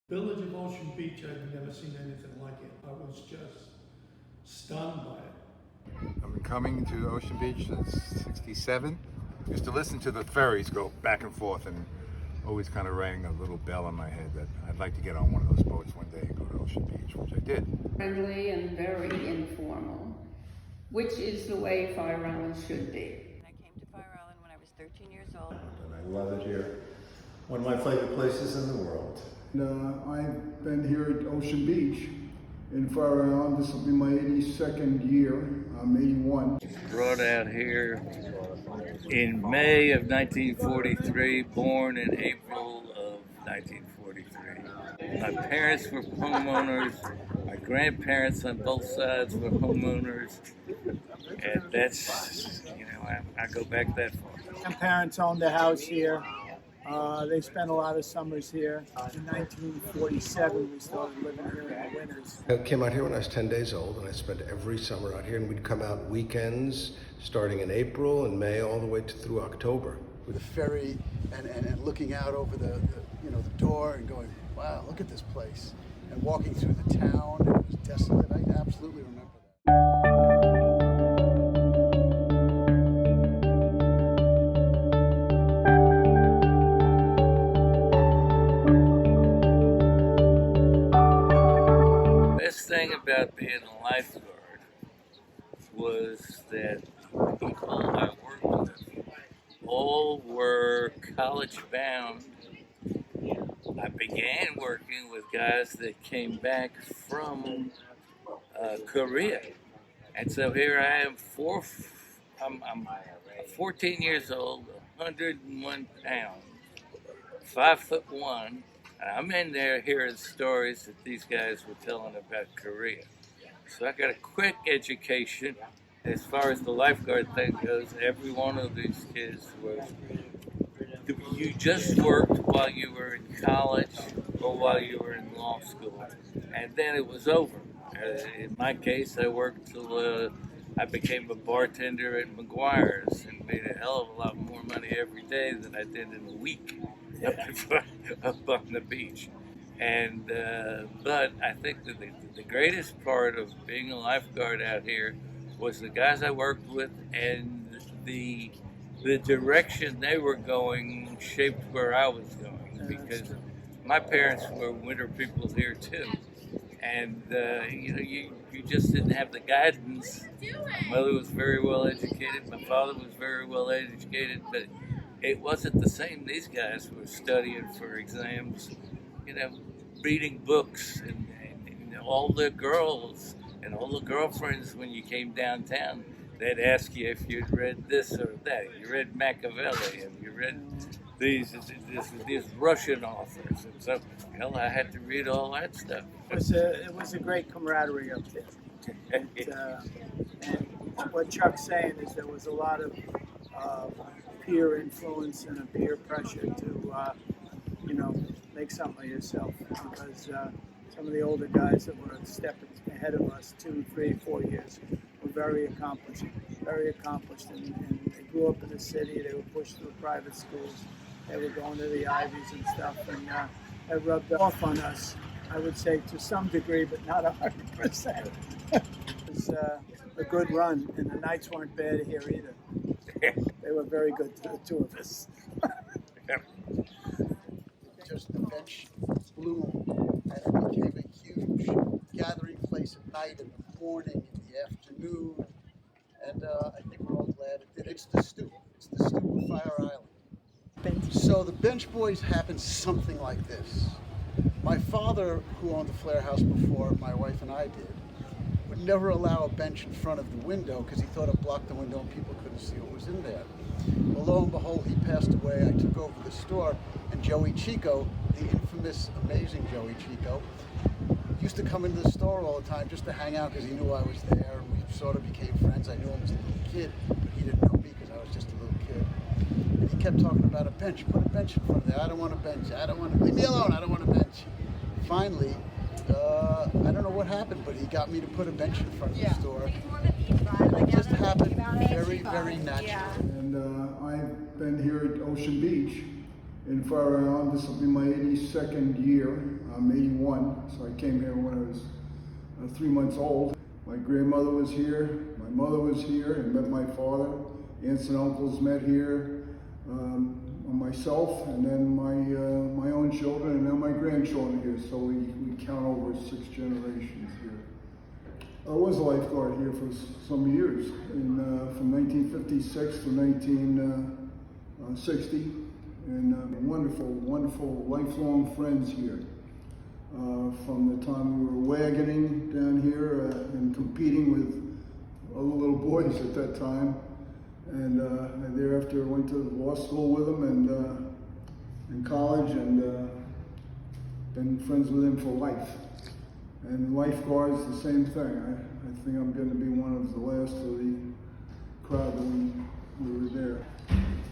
Village of Ocean Beach, I've never seen anything like it. I was just stunned by it. I've been coming to Ocean Beach since '67. Used to listen to the ferries go back and forth and always kind of rang a little bell in my head that I'd like to get on one of those boats one day and go to Ocean Beach, which I did. Friendly and very informal, which is the way Fire Island should be. I came to Fire Island when I was 13 years old. And I love it here. One of my favorite places in the world. I've been here at Ocean Beach in Fire Island. This will be my 82nd year. I'm 81. Brought out here in May of 1943, born in April of 1943. My parents were homeowners. My grandparents on both sides were homeowners. And that's, I go back that far. My parents owned a house here. They spent a lot of summers here. In 1947, we started living here in the winters. I came out here when I was 10 days old, and I spent every summer out here, and we'd come out weekends starting in April and May all the way through October. With the ferry and looking out over the door and going, wow, look at this place. And walking through the town, and it was desolate. I absolutely remember that. Thing about being a lifeguard was that people I worked with all were college bound. I began working with guys that came back from Korea, and so here I am. I'm 14 years old, 101 pounds, 5'1". I'm in there hearing stories that these guys were telling about Korea. So I got a quick education as far as the lifeguard thing goes. Every one of these kids was, you just worked while you were in college or while you were in law school, and then it was over. In my case, I worked till I became a bartender at McGuire's and made a hell of a lot more money every day than I did in a week. Up on the beach. And but I think that the greatest part of being a lifeguard out here was the guys I worked with, and the direction they were going shaped where I was going, because my parents were winter people here too, and you just didn't have the guidance. My mother was very well educated, my father was very well educated, but it wasn't the same. These guys were studying for exams, reading books, and all the girls and all the girlfriends, when you came downtown, they'd ask you if you'd read this or that. You read Machiavelli, and you read these Russian authors, and so I had to read all that stuff. It was a great camaraderie up there. And what Chuck's saying is there was a lot of peer influence and a peer pressure to, make something of yourself, because some of the older guys that were a step ahead of us, 2, 3, 4 years, were very accomplished, and they grew up in the city. They were pushed through private schools. They were going to the Ivies and stuff, and it rubbed off on us, I would say, to some degree, but not 100%. It was a good run, and the nights weren't bad here either. They were very good to the two of us. Just the bench blew, and it became a huge gathering place at night, in the morning, in the afternoon, and I think we're all glad it did. It's the stoop of Fire Island. So the bench boys happened something like this. My father, who owned the Flair House before my wife and I did, would never allow a bench in front of the window because he thought it blocked the window and people couldn't see what was in there. Well, lo and behold, he passed away. I took over the store, and Joey Chico, the infamous, amazing Joey Chico, used to come into the store all the time just to hang out because he knew I was there, and we sort of became friends. I knew him as a little kid, but he didn't know me because I was just a little kid. And he kept talking about a bench. Put a bench in front of there. I don't want a bench. I don't want to. Leave me alone. I don't want a bench. Finally, I don't know what happened, but he got me to put a bench in front of the store. And it just happened very, very naturally. And I've been here at Ocean Beach in Fire Island. This will be my 82nd year. I'm 81, so I came here when I was 3 months old. My grandmother was here, my mother was here, and met my father. Aunts and uncles met here, myself, and then my own children, and now my grandchildren here. So we count over 6 generations here. I was a lifeguard here for some years, from 1956 to 1960, and wonderful lifelong friends here. From the time we were wagoning down here and competing with other little boys at that time, and thereafter went to law school with them and in college, and been friends with him for life. And lifeguards, the same thing. I think I'm going to be one of the last of the crowd when we were there.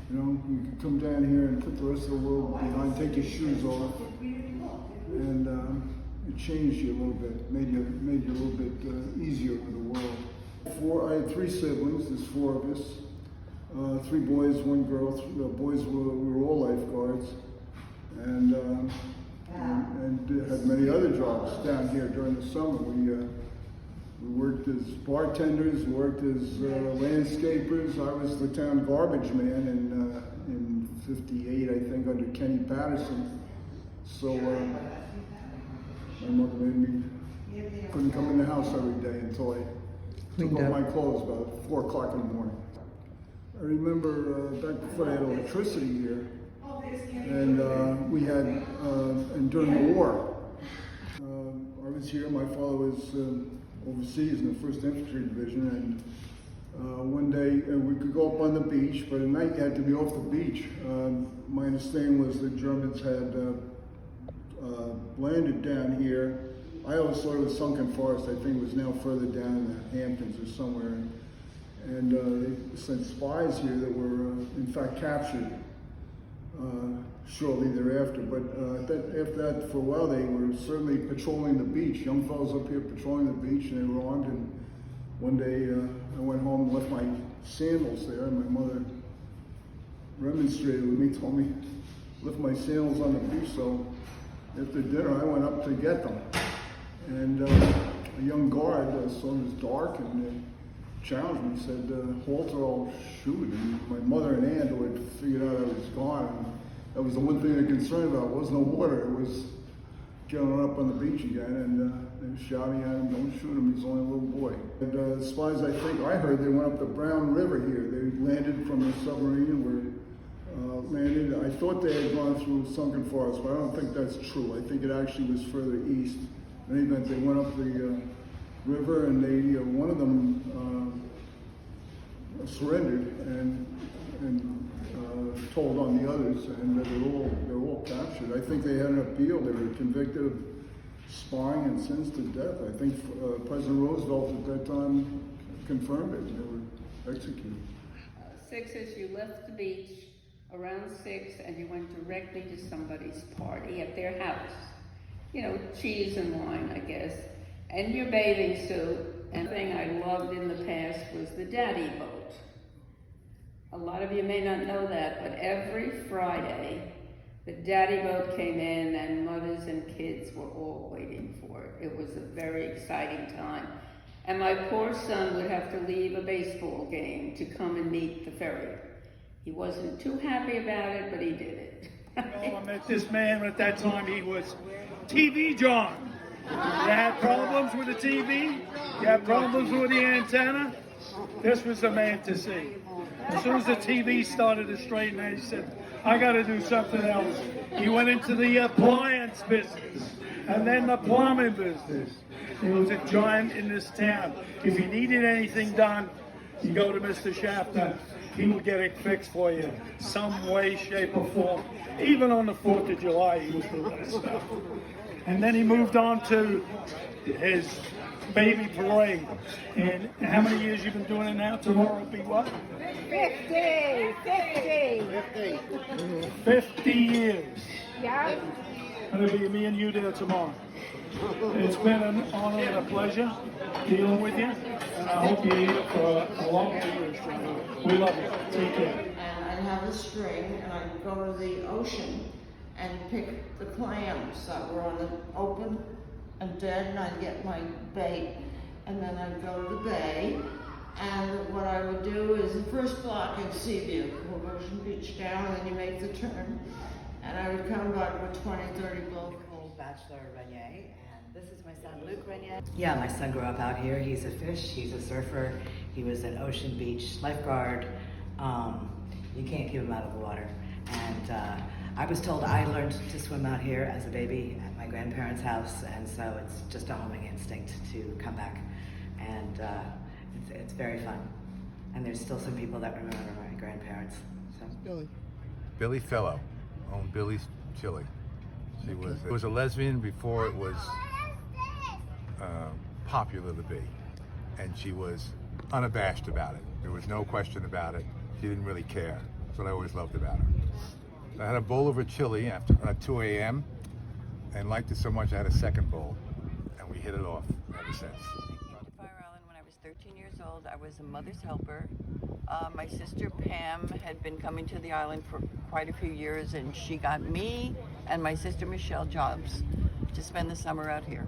You know, you could come down here and put the rest of the world behind, take your shoes off, and it changed you a little bit, made you a little bit easier with the world. I had 3 siblings. There's 4 of us. 3 boys, 1 girl. The boys we were all lifeguards, and had many other jobs down here during the summer. We worked as bartenders, worked as landscapers. I was the town garbage man in '58, I think, under Kenny Patterson. So my mother couldn't come in the house every day until I took off my clothes about 4 o'clock in the morning. I remember back before I had electricity here, and we had, and during the war, I was here. My father was overseas in the 1st Infantry Division, and one day we could go up on the beach, but at night you had to be off the beach. My understanding was the Germans had landed down here. I always thought it was Sunken Forest. I think it was now further down in the Hamptons or somewhere. And they sent spies here that were, in fact, captured shortly thereafter. But after that, for a while, they were certainly patrolling the beach. Young fellows up here patrolling the beach, and they were armed. And one day, I went home and left my sandals there, and my mother remonstrated with me, told me, left my sandals on the beach. So after dinner, I went up to get them. And a young guard saw it was dark and challenged me, said, halt or I'll shoot. And my mother and aunt, who had figured out I was gone, and that was the one thing they're concerned about. There was no water. It was getting up on the beach again, and they were shouting at him, don't shoot him, he's only a little boy. And the spies, I think, I heard they went up the Brown River here. They landed from the submarine and were landed. I thought they had gone through Sunken Forest, but I don't think that's true. I think it actually was further east. In any event, they went up the river, and they one of them surrendered and told on the others, and they were all captured. I think they had an appeal. They were convicted of spying and sentenced to death. I think President Roosevelt at that time confirmed it, and they were executed. 6 is you left the beach around 6 and you went directly to somebody's party at their house. You know, cheese and wine, I guess, and your bathing suit. And the thing I loved in the past was the daddy boat. A lot of you may not know that, but every Friday, the daddy boat came in and mothers and kids were all waiting for it. It was a very exciting time. And my poor son would have to leave a baseball game to come and meet the ferry. He wasn't too happy about it, but he did it. I met this man at that time. He was TV John. You had problems with the TV? You had problems with the antenna? This was the man to see. As soon as the TV started to straighten out, he said, I got to do something else. He went into the appliance business and then the plumbing business. He was a giant in this town. If you needed anything done, you go to Mr. Shafter. He will get it fixed for you, some way, shape, or form. Even on the 4th of July, he was doing that stuff. And then he moved on to his baby parade. And how many years you been doing it now? Tomorrow will be what? 50 years. Yeah. And it'll be me and you there tomorrow. It's been an honor and a pleasure dealing with you, and I hope you're here for a long period. We love you. Take care. I'd have the string, and I'd go to the ocean and pick the clams that were on the open and dead, and I'd get my bait, and then I'd go to the bay, and what I would do is the first block at Sea View, Ocean Beach down, and then you make the turn, and I would come back with 20, 30 boats. Bachelor Renier, and this is my son Luke Renier. Yeah, my son grew up out here. He's a fish, he's a surfer, he was an Ocean Beach lifeguard. You can't keep him out of the water. And I was told I learned to swim out here as a baby at my grandparents' house, and so it's just a homing instinct to come back. And it's very fun. And there's still some people that remember my grandparents. So. Billy Fellow owned Billy's Chili. She was a lesbian before it was popular to be, and she was unabashed about it. There was no question about it. She didn't really care. That's what I always loved about her. I had a bowl of her chili after at 2 a.m. and liked it so much I had a second bowl, and we hit it off ever since. I came to Fire Island when I was 13 years old. I was a mother's helper. My sister Pam had been coming to the island for quite a few years, and she got me and my sister Michelle jobs to spend the summer out here.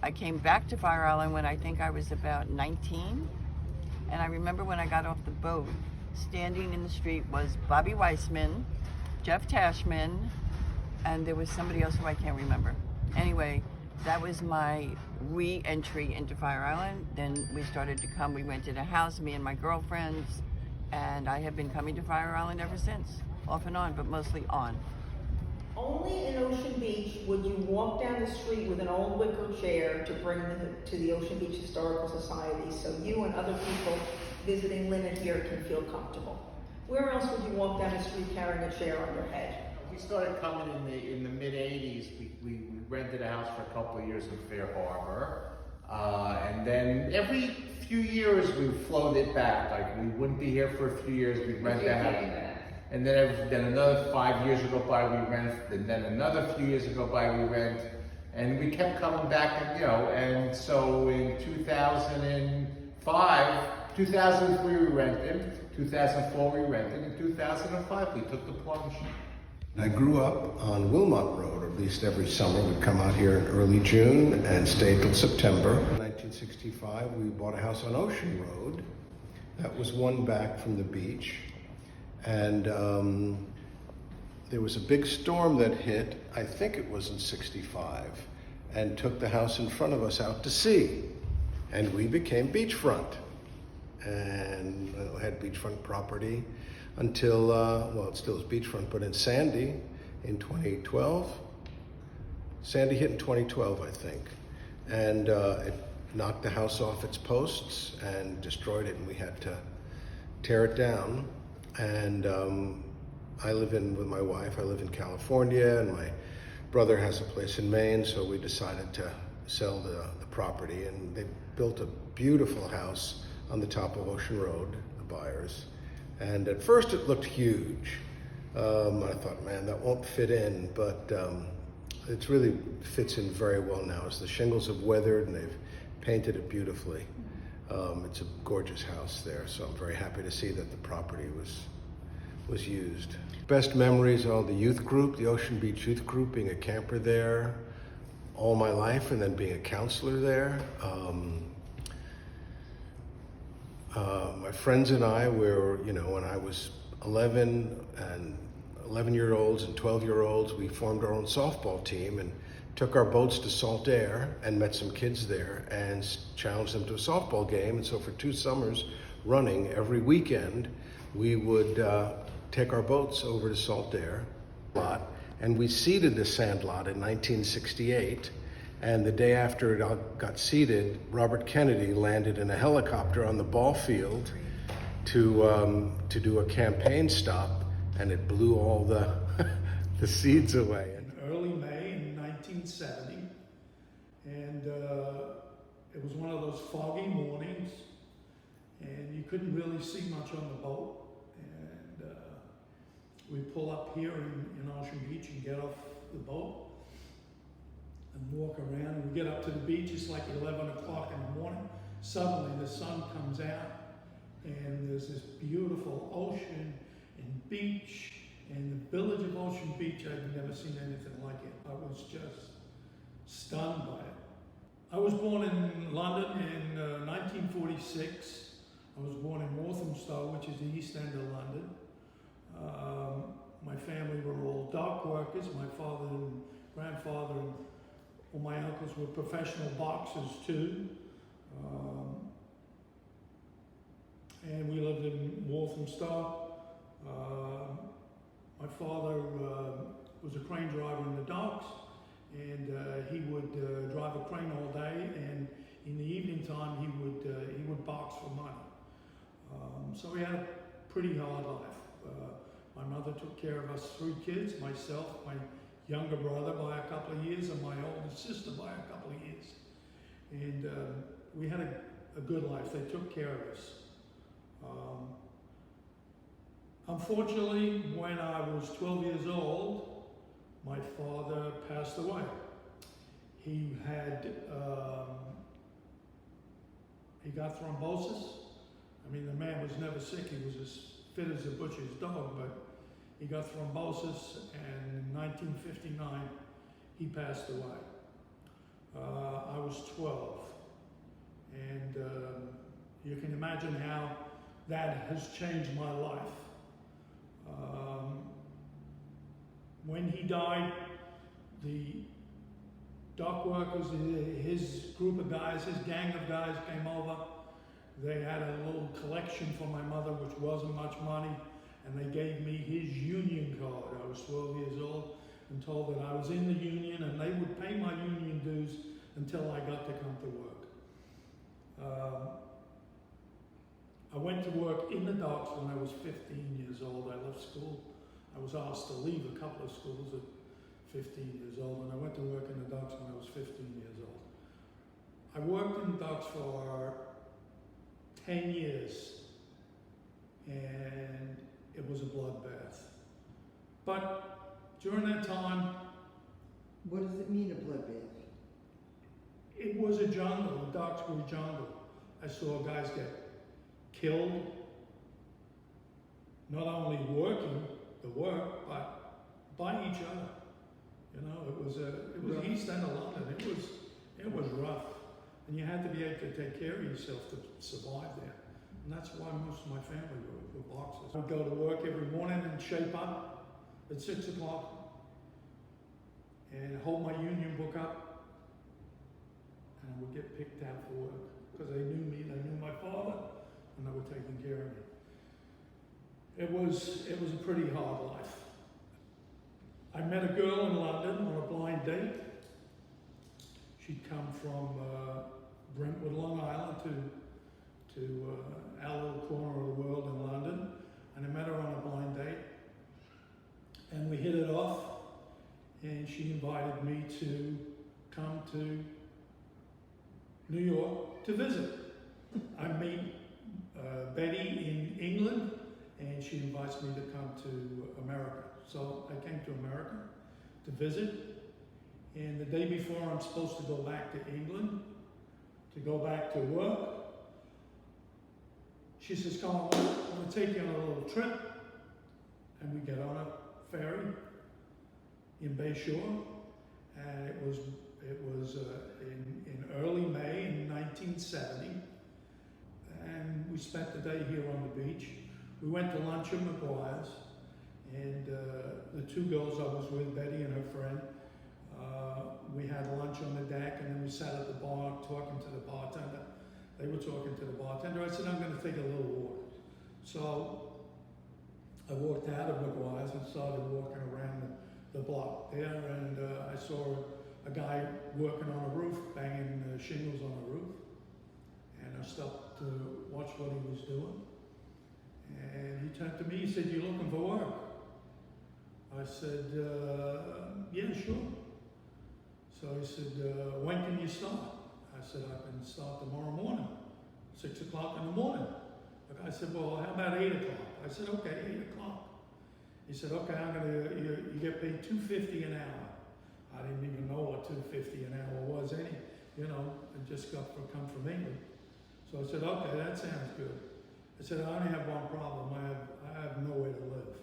I came back to Fire Island when I think I was about 19, and I remember when I got off the boat, standing in the street was Bobby Weissman, Jeff Tashman, and there was somebody else who I can't remember. Anyway, that was my re-entry into Fire Island. Then we started to come, we rented a house, me and my girlfriends, and I have been coming to Fire Island ever since, off and on, but mostly on. Only in Ocean Beach would you walk down the street with an old wicker chair to bring to the Ocean Beach Historical Society, so you and other people visiting Lynette here can feel comfortable. Where else would you walk down the street carrying a chair on your head? We started coming in the mid '80s. We rented a house for a couple of years in Fair Harbor, and then every few years we floated back. Like we wouldn't be here for a few years, we'd rent a house, and then another 5 years would go by, we rent, and then another few years would go by, we rent, and we kept coming back, and and so in 2005, 2003 we rented, 2004 we rented, in 2005 we took the plunge. I grew up on Wilmot Road, or at least every summer we'd come out here in early June and stay till September. In 1965, we bought a house on Ocean Road. That was one back from the beach. And there was a big storm that hit, I think it was in '65, and took the house in front of us out to sea. And we became beachfront. And had beachfront property until, well, it still is beachfront, but in Sandy in 2012. Sandy hit in 2012, I think. And it knocked the house off its posts and destroyed it, and we had to tear it down. And I live with my wife, I live in California, and my brother has a place in Maine, so we decided to sell the property, and they built a beautiful house on the top of Ocean Road, the buyers. And at first it looked huge. I thought, man, that won't fit in, but it really fits in very well now as the shingles have weathered and they've painted it beautifully. It's a gorgeous house there, so I'm very happy to see that the property was used. Best memories are the youth group, the Ocean Beach Youth Group, being a camper there all my life and then being a counselor there. My friends and I were, when I was 11-year-olds and 12-year-olds, we formed our own softball team and took our boats to Salt Air and met some kids there and challenged them to a softball game. And so for 2 summers running, every weekend, we would take our boats over to Salt Air lot, and we seeded the sand lot in 1968. And the day after it got seeded, Robert Kennedy landed in a helicopter on the ball field to do a campaign stop, and it blew all the the seeds away. In early May in 1970, and it was one of those foggy mornings, and you couldn't really see much on the boat. And we pull up here in Ocean Beach and get off the boat and walk around, and we get up to the beach. It's like 11 o'clock in the morning. Suddenly the sun comes out, and there's this beautiful ocean, and beach, and the village of Ocean Beach, I'd never seen anything like it. I was just stunned by it. I was born in London in 1946. I was born in Walthamstow, which is the east end of London. My family were all dock workers. My father and grandfather and all my uncles were professional boxers too. And we lived in Walthamstow. My father was a crane driver in the docks, and he would drive a crane all day, and in the evening time he would box for money. So we had a pretty hard life. My mother took care of us 3 kids, myself, my younger brother by a couple of years, and my older sister by a couple of years. And we had a good life. They took care of us. Unfortunately, when I was 12 years old, my father passed away. He got thrombosis. I mean, the man was never sick. He was as fit as a butcher's dog, but he got thrombosis, and in 1959, he passed away. I was 12, and you can imagine how that has changed my life. When he died, the dock workers, his group of guys, his gang of guys came over. They had a little collection for my mother, which wasn't much money, and they gave me his union card. I was 12 years old and told that I was in the union, and they would pay my union dues until I got to come to work. I went to work in the docks when I was 15 years old. I left school. I was asked to leave a couple of schools at 15 years old, and I went to work in the docks when I was 15 years old. I worked in the docks for 10 years, and it was a bloodbath. But during that time... What does it mean, a bloodbath? It was a jungle. The docks were a jungle. I saw guys get killed, not only working the work, but by each other. You know, it was East End of London. It was rough, and you had to be able to take care of yourself to survive there. And that's why most of my family were boxers. I'd go to work every morning and shape up at 6 o'clock and hold my union book up, and I would get picked out for work because they knew me, they knew my father, and they were taking care of me. It was a pretty hard life. I met a girl in London on a blind date. She'd come from Brentwood, Long Island to our little corner of the world in London, and I met her on a blind date, and we hit it off, and she invited me to come to New York to visit. I meet Betty in England, and she invites me to come to America. So I came to America to visit, and the day before I'm supposed to go back to England, to go back to work, she says, "Come on, I'm going to take you on a little trip." And we get on a ferry in Bayshore, and it was in early May in 1970, and we spent the day here on the beach. We went to lunch at McGuire's, and the 2 girls I was with, Betty and her friend, we had lunch on the deck, and then we sat at the bar talking to the bartender. They were talking to the bartender. I said, "I'm going to take a little walk." So I walked out of McGuire's and started walking around the block there, and I saw a guy working on a roof, banging shingles on the roof, and I stopped to watch what he was doing. And he turned to me, he said, "You looking for work?" I said, "Yeah, sure." So he said, "When can you start?" I said, "I can start tomorrow morning, 6 o'clock in the morning." The guy said, "Well, how about 8 o'clock?" I said, "Okay, 8 o'clock." He said, "Okay, you get paid $2.50 an hour." I didn't even know what $2.50 an hour was I just come from England. So I said, "Okay, that sounds good." I said, I only have one problem. I have nowhere to live.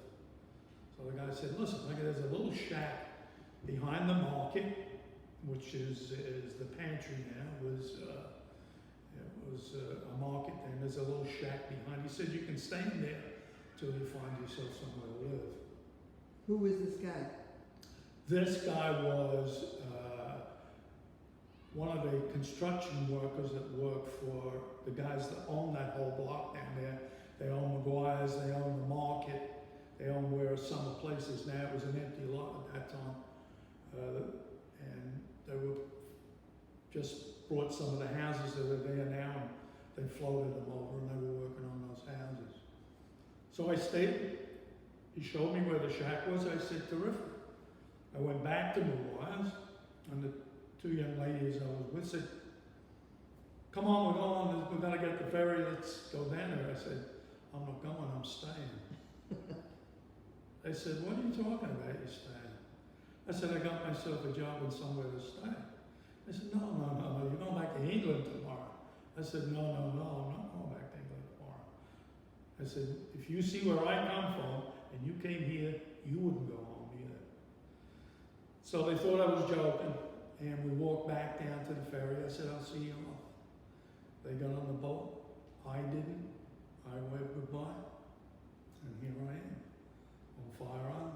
So the guy said, listen, there's a little shack behind the market, which is the pantry now. It was a market then. There's a little shack behind. He said, you can stay in there till you find yourself somewhere to live. Who was this guy? This guy was one of the construction workers that worked for the guys that own that whole block down there. They own McGuire's, they own the market, they own where Summer Place is now. It was an empty lot at that time. And they were just brought some of the houses that are there now, and they floated them over, and they were working on those houses. So I stayed. He showed me where the shack was. I said, terrific. I went back to McGuire's, and the two young ladies I was with said, come on, we're going to get the ferry, let's go down there. I said, I'm not going, I'm staying. They said, what are you talking about, you're staying? I said, I got myself a job and somewhere to stay. They said, no, you're going back to England tomorrow. I said, no, I'm not going back to England tomorrow. I said, if you see where I come from, and you came here, you wouldn't go home either. So they thought I was joking, and we walked back down to the ferry. I said, I'll see you off. They got on the boat. I didn't. I waved goodbye, and here I am, on Fire Island.